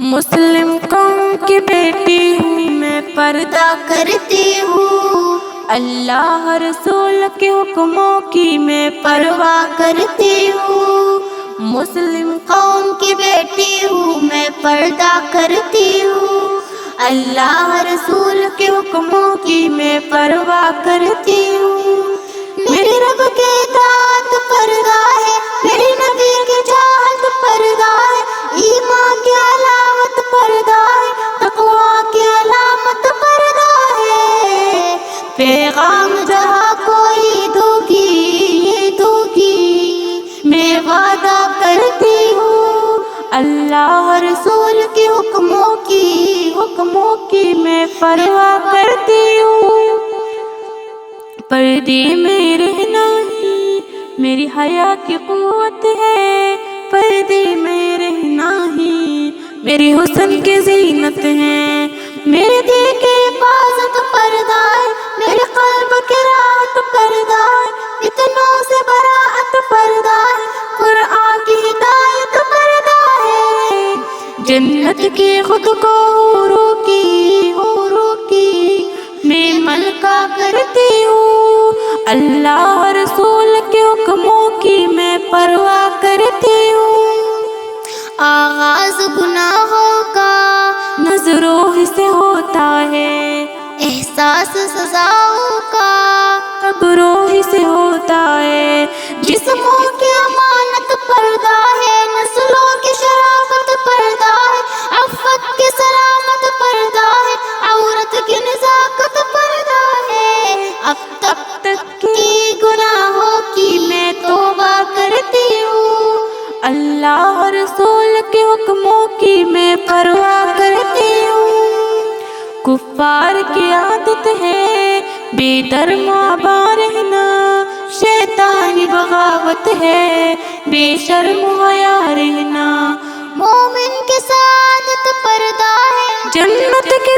مسلم قوم کی بیٹی ہوں میں، پردہ کرتی ہوں، اللہ رسول کے حکموں کی میں پرواہ کرتی ہوں۔ مسلم قوم کی بیٹی ہوں میں، پردہ کرتی ہوں، اللہ رسول کے حکموں کی میں پرواہ کرتی ہوں۔ میرے رب کے اطاعت پردہ ہے، میرے نبی کی چاہت پردہ ہے، ایمان کی علامت پردہ ہے، تقویٰ کی علامت پردہ ہے۔ پیغام جہاں کوئی دوگی میں وعدہ کرتی ہوں، اللہ رسول کے حکموں کی میں پرواہ کرتی ہوں۔ پردے میں رہنا ہی میری حیا کی قوت ہے، پردے میں رہنا ہی میری حسن کی زینت ہے۔ میرے دل کی حفاظت پردہ ہے، میرے قلب کی راحت پردہ ہے، فتنوں سے براءت پردہ ہے، قرآن کی ہدایت پردہ ہے۔ جنت کی خود کو حوروں کی میں ملکہ کرتی ہوں، اللہ رسول کے حکموں کی میں پرواہ کرتی ہوں۔ آغاز گناہوں کا نظروں سے ہوتا ہے، احساس سزاؤں کا قبروں سے ہوتا ہے۔ جسموں کی امانت پردہ ہے، نسلوں کی شرافت پردہ ہے، عفت کی سلامت پردہ ہے، عورت کی نزاکت پردہ ہے۔ اب تک کی گناہوں کی میں توبہ کرتی ہوں، اللہ رسول کے حکموں کی میں پرواہ کرتی ہوں۔ کفار کی عادت ہے بے درماں رہنا، شیطانی بغاوت ہے بے شرم و حیا رہنا۔ مومن کی سعادت پردہ ہے، جنت کی